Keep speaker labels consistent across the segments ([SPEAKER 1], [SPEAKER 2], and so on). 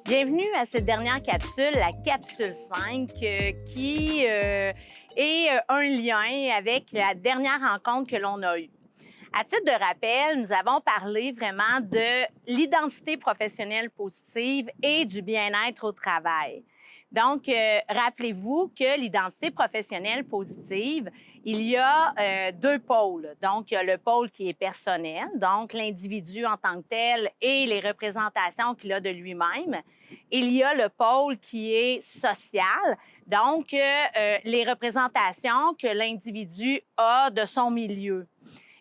[SPEAKER 1] Bienvenue à cette dernière capsule, la capsule 5, qui est un lien avec la dernière rencontre que l'on a eue. À titre de rappel, nous avons parlé vraiment de l'identité professionnelle positive et du bien-être au travail. Donc, rappelez-vous que l'identité professionnelle positive, il y a deux pôles. Donc, il y a le pôle qui est personnel, donc l'individu en tant que tel et les représentations qu'il a de lui-même. Il y a le pôle qui est social, donc les représentations que l'individu a de son milieu.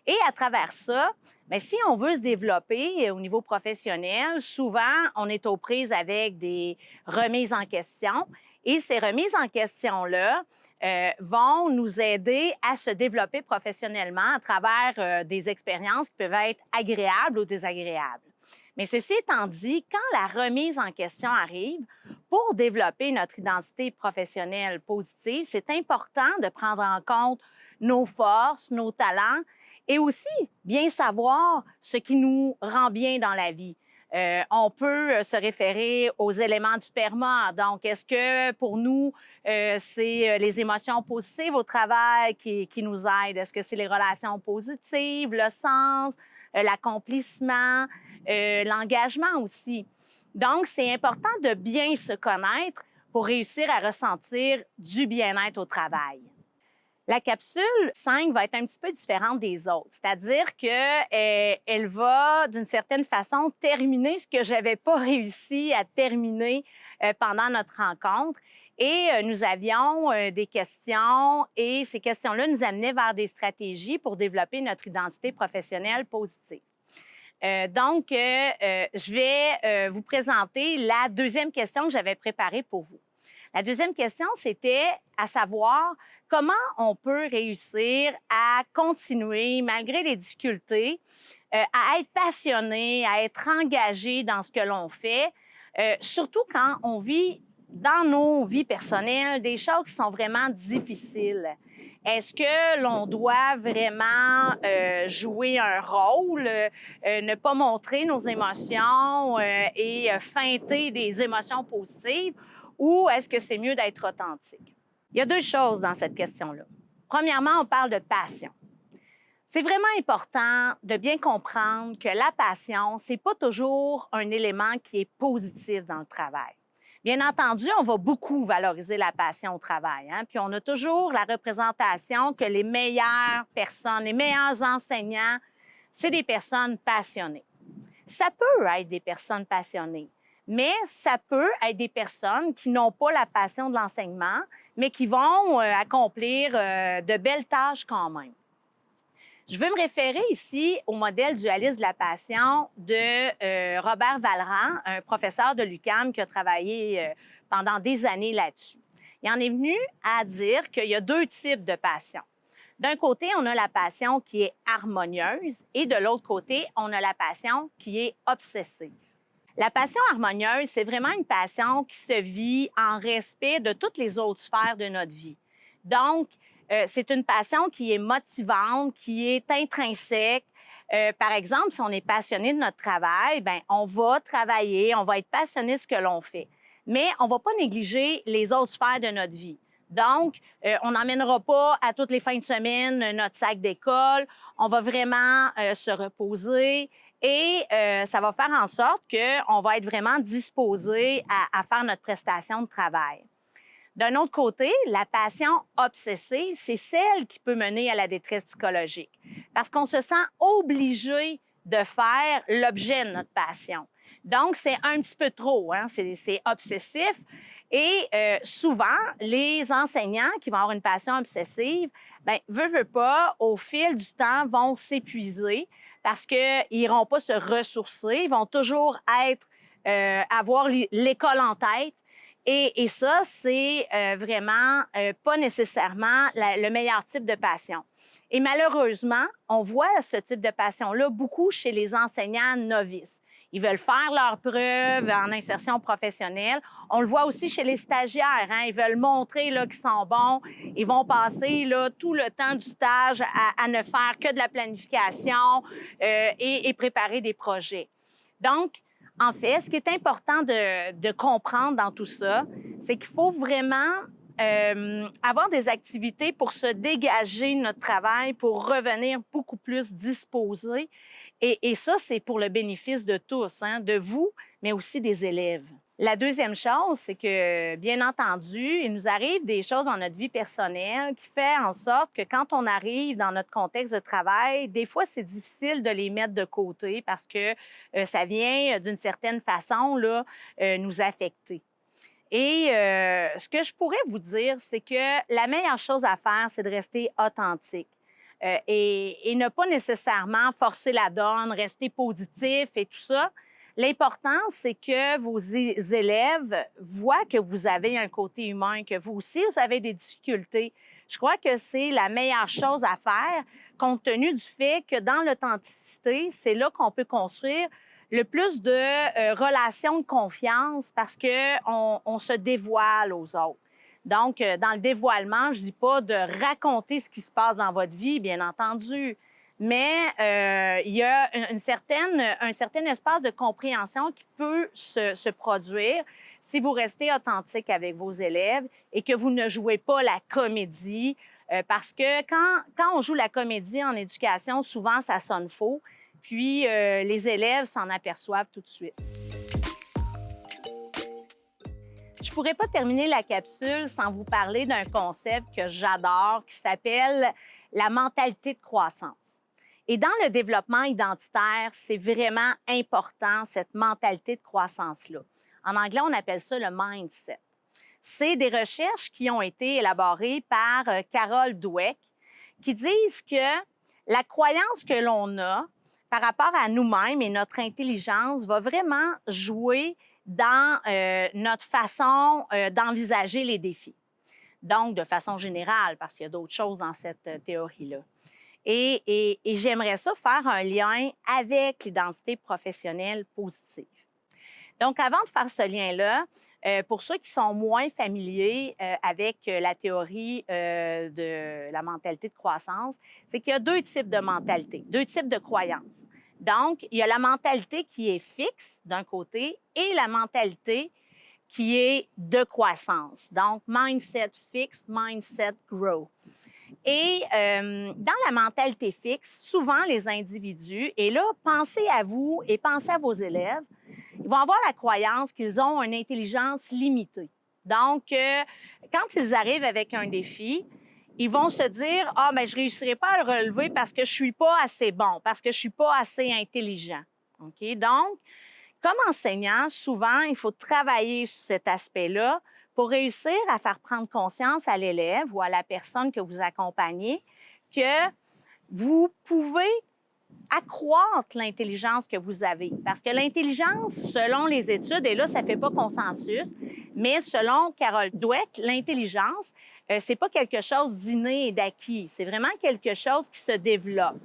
[SPEAKER 1] Et à travers ça, bien, si on veut se développer au niveau professionnel, souvent, on est aux prises avec des remises en question. Et ces remises en question-là vont nous aider à se développer professionnellement à travers des expériences qui peuvent être agréables ou désagréables. Mais ceci étant dit, quand la remise en question arrive, pour développer notre identité professionnelle positive, c'est important de prendre en compte nos forces, nos talents et aussi bien savoir ce qui nous rend bien dans la vie. On peut se référer aux éléments du PERMA. Donc, est-ce que pour nous, c'est les émotions positives au travail qui nous aident? Est-ce que c'est les relations positives, le sens, l'accomplissement, l'engagement aussi? Donc, c'est important de bien se connaître pour réussir à ressentir du bien-être au travail. La capsule 5 va être un petit peu différente des autres, c'est-à-dire qu'elle va, d'une certaine façon, terminer ce que je n'avais pas réussi à terminer pendant notre rencontre. Et nous avions des questions et ces questions-là nous amenaient vers des stratégies pour développer notre identité professionnelle positive. Je vais vous présenter la deuxième question que j'avais préparée pour vous. La deuxième question, c'était à savoir comment on peut réussir à continuer, malgré les difficultés, à être passionné, à être engagé dans ce que l'on fait, surtout quand on vit dans nos vies personnelles des choses qui sont vraiment difficiles. Est-ce que l'on doit vraiment jouer un rôle, ne pas montrer nos émotions et feinter des émotions positives, ou est-ce que c'est mieux d'être authentique? Il y a deux choses dans cette question-là. Premièrement, on parle de passion. C'est vraiment important de bien comprendre que la passion, ce n'est pas toujours un élément qui est positif dans le travail. Bien entendu, on va beaucoup valoriser la passion au travail, hein? Puis on a toujours la représentation que les meilleures personnes, les meilleurs enseignants, c'est des personnes passionnées. Ça peut être des personnes passionnées, mais ça peut être des personnes qui n'ont pas la passion de l'enseignement, mais qui vont accomplir de belles tâches quand même. Je veux me référer ici au modèle dualiste de la passion de Robert Vallerand, un professeur de l'UQAM qui a travaillé pendant des années là-dessus. Il en est venu à dire qu'il y a deux types de passion. D'un côté, on a la passion qui est harmonieuse et de l'autre côté, on a la passion qui est obsessive. La passion harmonieuse, c'est vraiment une passion qui se vit en respect de toutes les autres sphères de notre vie. Donc, c'est une passion qui est motivante, qui est intrinsèque. Par exemple, si on est passionné de notre travail, bien, on va travailler, on va être passionné de ce que l'on fait. Mais on ne va pas négliger les autres sphères de notre vie. Donc, on n'emmènera pas à toutes les fins de semaine notre sac d'école. On va vraiment se reposer et ça va faire en sorte qu'on va être vraiment disposé à faire notre prestation de travail. D'un autre côté, la passion obsessive, c'est celle qui peut mener à la détresse psychologique parce qu'on se sent obligé de faire l'objet de notre passion. Donc, c'est un petit peu trop, hein? C'est obsessif. Et souvent, les enseignants qui vont avoir une passion obsessive, bien, veut pas, au fil du temps, vont s'épuiser parce qu'ils n'iront pas se ressourcer, ils vont toujours avoir l'école en tête. Et ça, c'est vraiment pas nécessairement le meilleur type de passion. Et malheureusement, on voit ce type de passion-là beaucoup chez les enseignants novices. Ils veulent faire leurs preuves en insertion professionnelle. On le voit aussi chez les stagiaires, hein? Ils veulent montrer là, qu'ils sont bons. Ils vont passer là, tout le temps du stage à ne faire que de la planification et préparer des projets. Donc, En fait, ce qui est important de comprendre dans tout ça, c'est qu'il faut vraiment avoir des activités pour se dégager de notre travail, pour revenir beaucoup plus disposé. Et ça, c'est pour le bénéfice de tous, hein, de vous, mais aussi des élèves. La deuxième chose, c'est que, bien entendu, il nous arrive des choses dans notre vie personnelle qui fait en sorte que quand on arrive dans notre contexte de travail, des fois, c'est difficile de les mettre de côté parce que ça vient, d'une certaine façon, là, nous affecter. Et ce que je pourrais vous dire, c'est que la meilleure chose à faire, c'est de rester authentique. Et ne pas nécessairement forcer la donne, rester positif et tout ça. L'important, c'est que vos élèves voient que vous avez un côté humain, que vous aussi, vous avez des difficultés. Je crois que c'est la meilleure chose à faire, compte tenu du fait que dans l'authenticité, c'est là qu'on peut construire le plus de relations de confiance parce qu'on se dévoile aux autres. Donc, dans le dévoilement, je ne dis pas de raconter ce qui se passe dans votre vie, bien entendu, mais il y a un certain espace de compréhension qui peut se produire si vous restez authentique avec vos élèves et que vous ne jouez pas la comédie, parce que quand on joue la comédie en éducation, souvent, ça sonne faux, puis les élèves s'en aperçoivent tout de suite. Je ne pourrais pas terminer la capsule sans vous parler d'un concept que j'adore qui s'appelle la mentalité de croissance. Et dans le développement identitaire, c'est vraiment important, cette mentalité de croissance-là. En anglais, on appelle ça le mindset. C'est des recherches qui ont été élaborées par Carol Dweck qui disent que la croyance que l'on a par rapport à nous-mêmes et notre intelligence va vraiment jouer dans notre façon d'envisager les défis. Donc, de façon générale, parce qu'il y a d'autres choses dans cette théorie-là. Et j'aimerais ça faire un lien avec l'identité professionnelle positive. Donc, avant de faire ce lien-là, pour ceux qui sont moins familiers avec la théorie de la mentalité de croissance, c'est qu'il y a deux types de mentalité, deux types de croyances. Donc, il y a la mentalité qui est fixe d'un côté et la mentalité qui est de croissance. Donc, mindset fixe, mindset grow. Et dans la mentalité fixe, souvent les individus, et là, pensez à vous et pensez à vos élèves, ils vont avoir la croyance qu'ils ont une intelligence limitée. Donc, quand ils arrivent avec un défi, ils vont se dire « Ah, mais je ne réussirai pas à le relever parce que je ne suis pas assez bon, parce que je ne suis pas assez intelligent. » OK? Donc, comme enseignant, souvent, il faut travailler sur cet aspect-là pour réussir à faire prendre conscience à l'élève ou à la personne que vous accompagnez que vous pouvez accroître l'intelligence que vous avez. Parce que l'intelligence, selon les études, et là, ça ne fait pas consensus, mais selon Carol Dweck, l'intelligence, ce n'est pas quelque chose d'inné et d'acquis. C'est vraiment quelque chose qui se développe.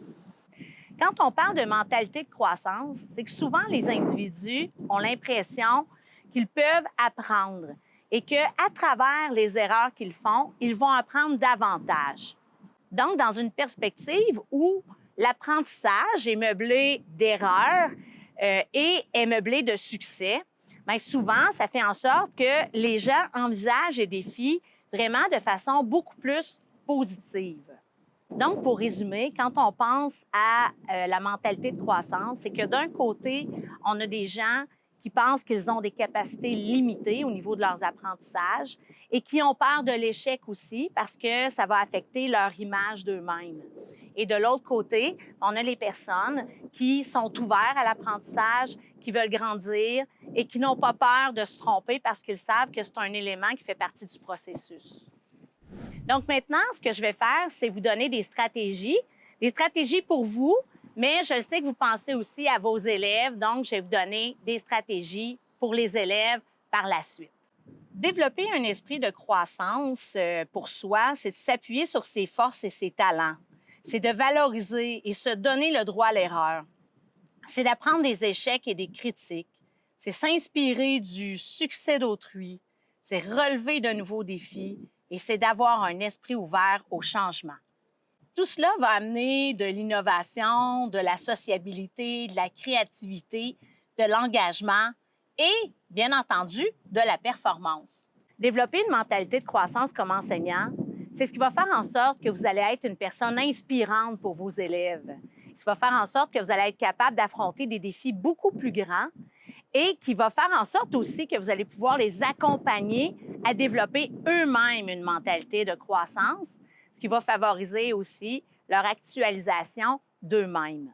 [SPEAKER 1] Quand on parle de mentalité de croissance, c'est que souvent les individus ont l'impression qu'ils peuvent apprendre et qu'à travers les erreurs qu'ils font, ils vont apprendre davantage. Donc, dans une perspective où l'apprentissage est meublé d'erreurs et est meublé de succès, bien souvent, ça fait en sorte que les gens envisagent les défis vraiment de façon beaucoup plus positive. Donc, pour résumer, quand on pense à la mentalité de croissance, c'est que d'un côté, on a des gens qui pensent qu'ils ont des capacités limitées au niveau de leurs apprentissages et qui ont peur de l'échec aussi parce que ça va affecter leur image d'eux-mêmes. Et de l'autre côté, on a les personnes qui sont ouvertes à l'apprentissage, qui veulent grandir et qui n'ont pas peur de se tromper parce qu'ils savent que c'est un élément qui fait partie du processus. Donc maintenant, ce que je vais faire, c'est vous donner des stratégies pour vous, mais je sais que vous pensez aussi à vos élèves, donc je vais vous donner des stratégies pour les élèves par la suite. Développer un esprit de croissance pour soi, c'est de s'appuyer sur ses forces et ses talents. C'est de valoriser et se donner le droit à l'erreur. C'est d'apprendre des échecs et des critiques. C'est s'inspirer du succès d'autrui. C'est relever de nouveaux défis et c'est d'avoir un esprit ouvert au changement. Tout cela va amener de l'innovation, de la sociabilité, de la créativité, de l'engagement et, bien entendu, de la performance. Développer une mentalité de croissance comme enseignant, c'est ce qui va faire en sorte que vous allez être une personne inspirante pour vos élèves. Ce qui va faire en sorte que vous allez être capable d'affronter des défis beaucoup plus grands et qui va faire en sorte aussi que vous allez pouvoir les accompagner à développer eux-mêmes une mentalité de croissance, ce qui va favoriser aussi leur actualisation d'eux-mêmes.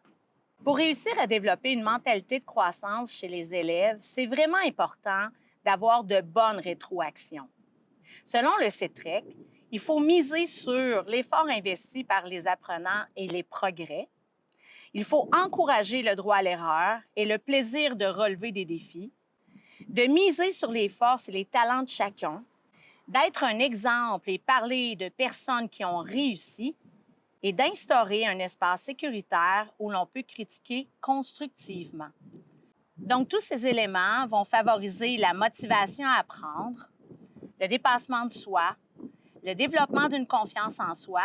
[SPEAKER 1] Pour réussir à développer une mentalité de croissance chez les élèves, c'est vraiment important d'avoir de bonnes rétroactions. Selon le CETREC, il faut miser sur l'effort investi par les apprenants et les progrès. Il faut encourager le droit à l'erreur et le plaisir de relever des défis, de miser sur les forces et les talents de chacun, d'être un exemple et parler de personnes qui ont réussi et d'instaurer un espace sécuritaire où l'on peut critiquer constructivement. Donc, tous ces éléments vont favoriser la motivation à apprendre, le dépassement de soi, le développement d'une confiance en soi,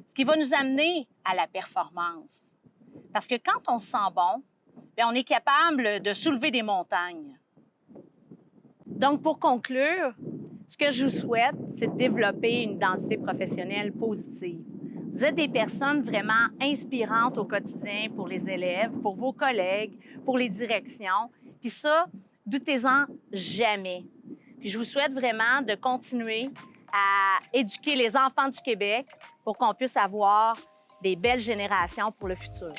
[SPEAKER 1] ce qui va nous amener à la performance. Parce que quand on se sent bon, bien, on est capable de soulever des montagnes. Donc, pour conclure, ce que je vous souhaite, c'est de développer une identité professionnelle positive. Vous êtes des personnes vraiment inspirantes au quotidien pour les élèves, pour vos collègues, pour les directions. Puis ça, doutez-en jamais. Puis je vous souhaite vraiment de continuer à éduquer les enfants du Québec pour qu'on puisse avoir des belles générations pour le futur.